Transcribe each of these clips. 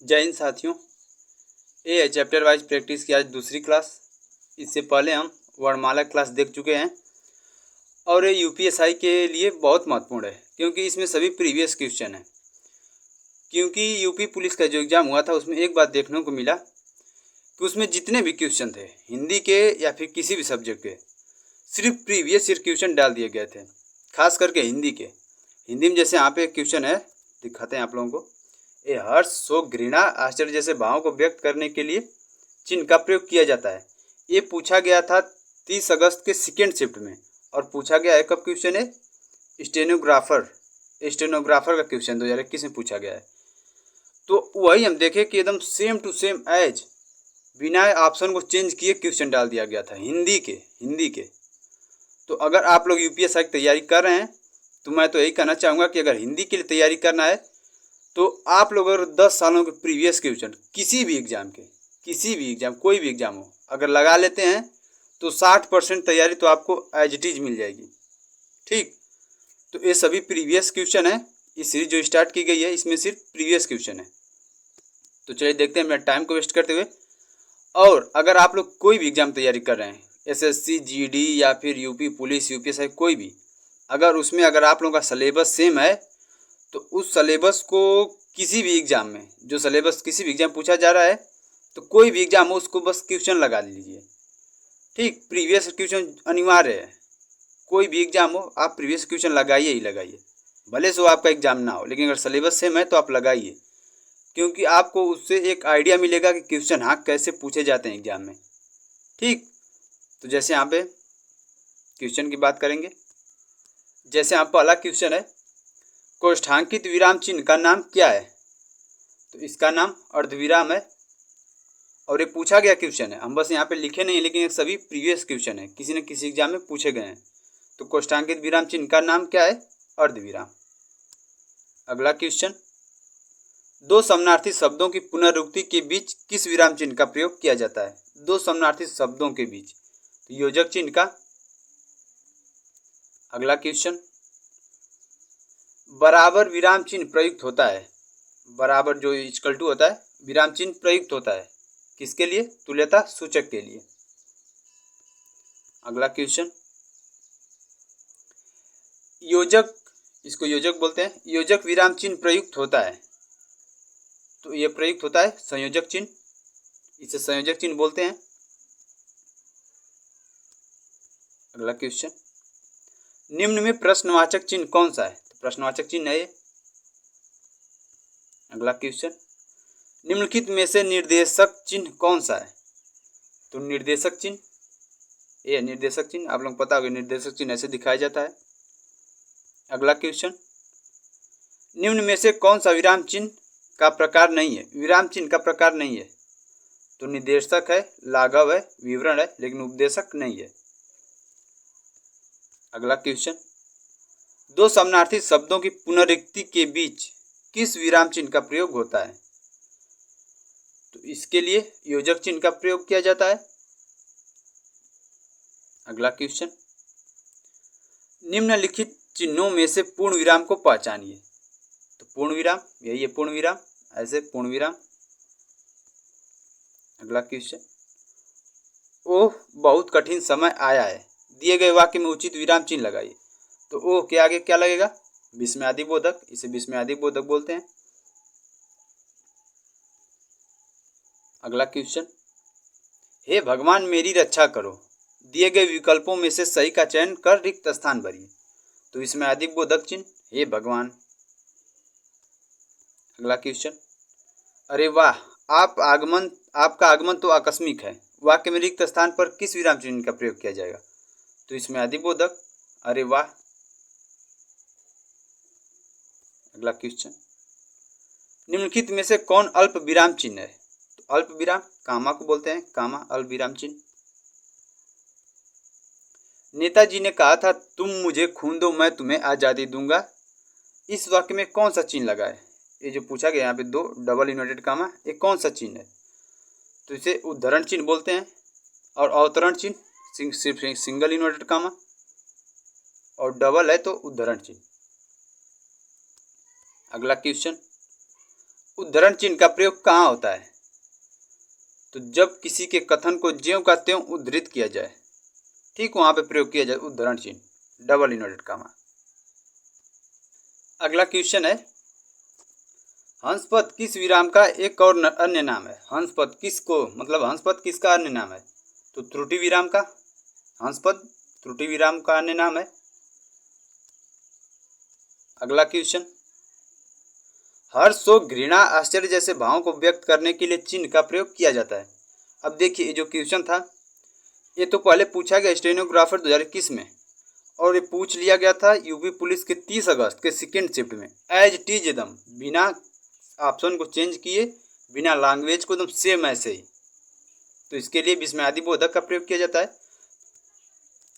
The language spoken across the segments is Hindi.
जय हिंद साथियों। ये है चैप्टर वाइज प्रैक्टिस की आज दूसरी क्लास। इससे पहले हम वर्णमाला क्लास देख चुके हैं और ये यूपीएसआई के लिए बहुत महत्वपूर्ण है क्योंकि इसमें सभी प्रीवियस क्वेश्चन हैं। क्योंकि यूपी पुलिस का जो एग्ज़ाम हुआ था उसमें एक बात देखने को मिला कि उसमें जितने भी क्वेश्चन थे हिंदी के या फिर किसी भी सब्जेक्ट के, सिर्फ प्रीवियस ईयर क्वेश्चन डाल दिए गए थे। खास करके हिंदी के। हिंदी में जैसे यहाँ पे एक क्वेश्चन है, दिखाते हैं आप लोगों को। ये हर्ष, शोक, घृणा, आश्चर्य जैसे भावों को व्यक्त करने के लिए चिन्ह का प्रयोग किया जाता है। ये पूछा गया था 30 अगस्त के सेकेंड शिफ्ट में और पूछा गया है कब क्वेश्चन है? स्टेनोग्राफर का क्वेश्चन 2021 में पूछा गया है। तो वही हम देखें कि एकदम सेम टू सेम एज बिना ऑप्शन को चेंज किए क्वेश्चन डाल दिया गया था हिंदी के। तो अगर आप लोग यूपीएसआई की तैयारी कर रहे हैं तो मैं तो यही कहना चाहूँगा कि अगर हिंदी के लिए तैयारी करना है तो आप लोग अगर 10 सालों के प्रीवियस क्वेश्चन किसी भी एग्ज़ाम कोई भी एग्ज़ाम हो अगर लगा लेते हैं तो 60% तैयारी तो आपको एज इट इज़ मिल जाएगी। ठीक, तो ये सभी प्रीवियस क्वेश्चन है। इस सीरीज जो स्टार्ट की गई है इसमें सिर्फ प्रीवियस क्वेश्चन है। तो चलिए देखते हैं मेरा टाइम को वेस्ट करते हुए। और अगर आप लोग कोई भी एग्ज़ाम तैयारी कर रहे हैं, एसएससी, जीडी या फिर यूपी पुलिस, यूपीएसआई, कोई भी, अगर उसमें अगर आप लोगों का सिलेबस सेम है तो उस सिलेबस को किसी भी एग्ज़ाम में, जो सिलेबस किसी भी एग्ज़ाम पूछा जा रहा है तो कोई भी एग्ज़ाम हो उसको बस क्वेश्चन लगा लीजिए। ठीक, प्रीवियस क्वेश्चन अनिवार्य है। कोई भी एग्ज़ाम हो आप प्रीवियस क्वेश्चन लगाइए ही लगाइए, भले से वो आपका एग्ज़ाम ना हो, लेकिन अगर सिलेबस सेम है तो आप लगाइए, क्योंकि आपको उससे एक आइडिया मिलेगा कि क्वेश्चन हाँ कैसे पूछे जाते हैं एग्ज़ाम में। ठीक, तो जैसे यहाँ पे क्वेश्चन की बात करेंगे। जैसे यहाँ पहला क्वेश्चन है, कोष्ठांकित विराम चिन्ह का नाम क्या है? तो इसका नाम अर्धविराम है और ये पूछा गया क्वेश्चन है। हम बस यहाँ पे लिखे नहीं, लेकिन ये सभी प्रीवियस क्वेश्चन है, किसी न किसी एग्जाम में पूछे गए हैं। तो कोष्ठांकित विराम चिन्ह का नाम क्या है? अर्धविराम। अगला क्वेश्चन, दो समानार्थी शब्दों की पुनरुक्ति के बीच किस विराम चिन्ह का प्रयोग किया जाता है? दो समानार्थी शब्दों के बीच, तो योजक चिन्ह का। अगला क्वेश्चन, बराबर विराम चिन्ह प्रयुक्त होता है, बराबर जो इक्वल टू होता है, विराम चिन्ह प्रयुक्त होता है किसके लिए? तुल्यता सूचक के लिए। अगला क्वेश्चन, योजक, इसको योजक बोलते हैं, योजक विराम चिन्ह प्रयुक्त होता है, तो ये प्रयुक्त होता है संयोजक चिन्ह, इसे संयोजक चिन्ह बोलते हैं। अगला क्वेश्चन, निम्न में प्रश्नवाचक चिन्ह कौन सा है? तो प्रश्नवाचक चिन्ह है ये। अगला क्वेश्चन, निम्नलिखित में से निर्देशक चिन्ह कौन सा है? तो निर्देशक चिन्ह, ये निर्देशक चिन्ह, आप लोग पता होगा निर्देशक चिन्ह ऐसे दिखाया जाता है। अगला क्वेश्चन, निम्न में से कौन सा विराम चिन्ह का प्रकार नहीं है? विराम चिन्ह का प्रकार नहीं है, तो निर्देशक है, लाघव है, विवरण है, लेकिन उपदेशक नहीं है। अगला क्वेश्चन, दो समानार्थी शब्दों की पुनरुक्ति के बीच किस विराम चिन्ह का प्रयोग होता है? तो इसके लिए योजक चिन्ह का प्रयोग किया जाता है। अगला क्वेश्चन, निम्नलिखित चिन्हों में से पूर्ण विराम को पहचानिए। तो पूर्ण विराम, यही है पूर्ण विराम, ऐसे पूर्ण विराम। अगला क्वेश्चन, ओह बहुत कठिन समय आया है, दिए गए वाक्य में उचित विराम चिन्ह लगाइए। तो ओह के आगे क्या लगेगा? विस्मयादिबोधक, इसे विस्मयादिबोधक बोलते हैं। अगला क्वेश्चन, हे भगवान मेरी रक्षा करो, दिए गए विकल्पों में से सही का चयन कर रिक्त स्थान भरिए। तो इसमें अधिबोधक चिन्ह, हे भगवान। अगला क्वेश्चन, अरे वाह आपका आगमन तो आकस्मिक है, वाक्य में रिक्त स्थान पर किस विराम चिन्ह का प्रयोग किया जाएगा? तो इसमें अधिबोधक, अरे वाह। अगला क्वेश्चन, निम्नलिखित में से कौन अल्प विराम चिन्ह है? तो अल्प विराम कामा को बोलते हैं, कामा अल्प विराम चिन्ह। नेताजी ने कहा था तुम मुझे खून दो मैं तुम्हें आज़ादी दूंगा, इस वाक्य में कौन सा चिन्ह लगा है? ये जो पूछा गया यहाँ पे दो डबल इन्वर्टेड कामा, ये कौन सा चिन्ह है? तो इसे उद्धरण चिन्ह बोलते हैं। और अवतरण चिन्ह सिर्फ सिंगल इन्वर्टेड कामा, और डबल है तो उद्धरण चिन्ह। अगला क्वेश्चन, उद्धरण चिन्ह का प्रयोग कहाँ होता है? तो जब किसी के कथन को ज्यों का त्यों उद्धृत किया जाए, ठीक वहां पे प्रयोग किया जाए उद्धरण चिन्ह, डबल इन्वर्टेड कामा। अगला क्वेश्चन है, हंसपद किस विराम का एक और अन्य नाम है? हंसपद किसको, मतलब हंसपद किसका अन्य नाम है? तो त्रुटि विराम का। हंसपद त्रुटि विराम का अन्य नाम है। अगला क्वेश्चन, हर्ष, शोक, घृणा, आश्चर्य जैसे भावों को व्यक्त करने के लिए चिन्ह का प्रयोग किया जाता है। अब देखिए, जो क्वेश्चन था ये तो पहले पूछा गया स्टेनोग्राफर 2021 में, और ये पूछ लिया गया था यूपी पुलिस के 30 अगस्त के सेकेंड शिफ्ट में, एज इट इज एकदम, बिना ऑप्शन को चेंज किए, बिना लैंग्वेज को, एकदम सेम ऐसे ही। तो इसके लिए विस्मयादि बोधक का प्रयोग किया जाता है।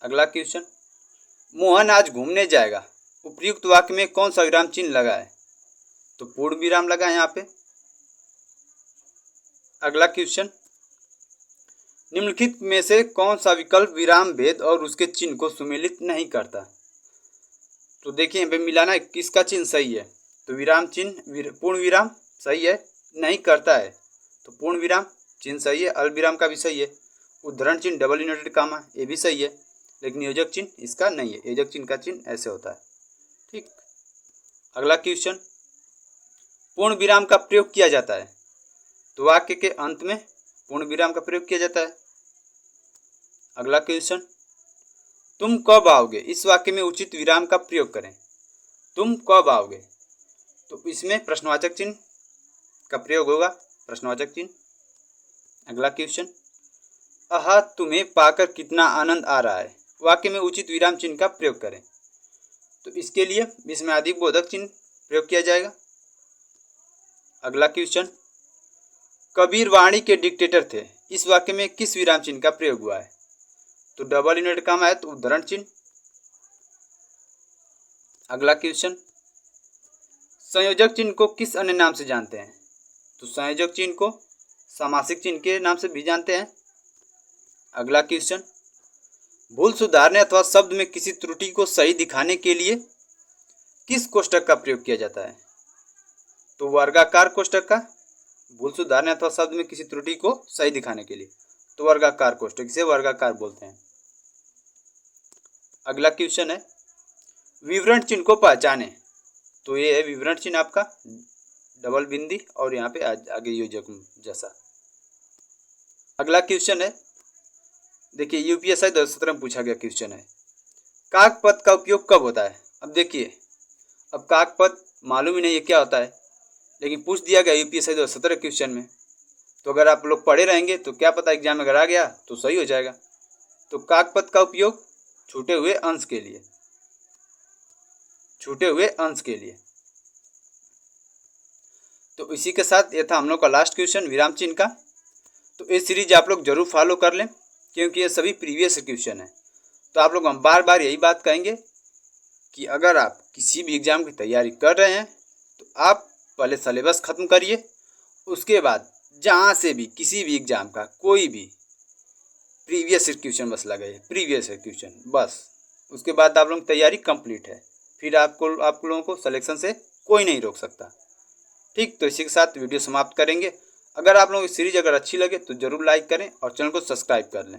अगला क्वेश्चन, मोहन आज घूमने जाएगा, उपयुक्त वाक्य में कौन सा विराम चिन्ह लगा है? तो पूर्ण विराम लगा है यहाँ पे। अगला क्वेश्चन, निम्नलिखित में से कौन सा विकल्प विराम भेद और उसके चिन्ह को सुमेलित नहीं करता? तो देखिए यहाँ पे मिलाना किसका चिन्ह सही है? तो विराम चिन्ह पूर्ण विराम सही है, नहीं करता है तो पूर्ण विराम चिन्ह सही है, अल्प विराम का भी सही है, उद्धरण चिन्ह डबल इन्वर्टेड कामा ये भी सही है, लेकिन योजक चिन्ह इसका नहीं है। योजक चिन्ह का चिन्ह ऐसे होता है, ठीक। अगला क्वेश्चन, पूर्ण विराम का प्रयोग किया जाता है, तो वाक्य के अंत में पूर्ण विराम का प्रयोग किया जाता है। अगला क्वेश्चन, तुम कब आओगे, इस वाक्य में उचित विराम का प्रयोग करें। तुम कब आओगे, तो इसमें प्रश्नवाचक चिन्ह का प्रयोग होगा, प्रश्नवाचक चिन्ह। अगला क्वेश्चन, आहा तुम्हें पाकर कितना आनंद आ रहा है, वाक्य में उचित विराम चिन्ह का प्रयोग करें। तो इसके लिए विस्मयादि बोधक चिन्ह प्रयोग किया जाएगा। अगला क्वेश्चन, कबीर वाणी के डिक्टेटर थे, इस वाक्य में किस विराम चिन्ह का प्रयोग हुआ है? तो डबल इन्वर्टेड कामा है तो उद्धरण चिन्ह। अगला क्वेश्चन, संयोजक चिन्ह को किस अन्य नाम से जानते हैं? तो संयोजक चिन्ह को सामासिक चिन्ह के नाम से भी जानते हैं। अगला क्वेश्चन, भूल सुधारने अथवा शब्द में किसी त्रुटि को सही दिखाने के लिए किस कोष्ठक का प्रयोग किया जाता है? तो वर्गाकार कोष्ठक का। भूल सुधारने अथवा शब्द में किसी त्रुटि को सही दिखाने के लिए तो वर्गाकार कोष्ठक, इसे वर्गाकार बोलते हैं। अगला क्वेश्चन है, विवरण चिन्ह को पहचाने, तो ये है विवरण चिन्ह आपका डबल बिंदी और यहाँ पे आगे योजक जैसा। अगला क्वेश्चन है, देखिए यूपीएससी 2017 में पूछा गया क्वेश्चन है, काक पद का उपयोग कब होता है? अब देखिए, अब काक पद मालूम ही नहीं है क्या होता है, लेकिन पूछ दिया गया यूपीएससी 2017 क्वेश्चन में, तो अगर आप लोग पढ़े रहेंगे तो क्या पता एग्जाम में अगर आ गया तो सही हो जाएगा। तो काक पद का उपयोग छूटे हुए अंश के लिए, छूटे हुए अंश के लिए। तो इसी के साथ ये था हम लोग का लास्ट क्वेश्चन विराम चिन्ह का। तो ये सीरीज आप लोग जरूर फॉलो कर लें, क्योंकि ये सभी प्रीवियस क्वेश्चन है। तो आप लोग हम बार बार यही बात कहेंगे कि अगर आप किसी भी एग्जाम की तैयारी कर रहे हैं तो आप पहले सिलेबस ख़त्म करिए, उसके बाद जहाँ से भी किसी भी एग्जाम का कोई भी प्रीवियस क्वेश्चन बस लगाइए, प्रीवियस क्वेश्चन बस, उसके बाद आप लोग तैयारी कंप्लीट है, फिर आप लोगों को सिलेक्शन से कोई नहीं रोक सकता, ठीक। तो इसी के साथ वीडियो समाप्त करेंगे। अगर आप लोगों की सीरीज अगर अच्छी लगे तो ज़रूर लाइक करें और चैनल को सब्सक्राइब कर लें।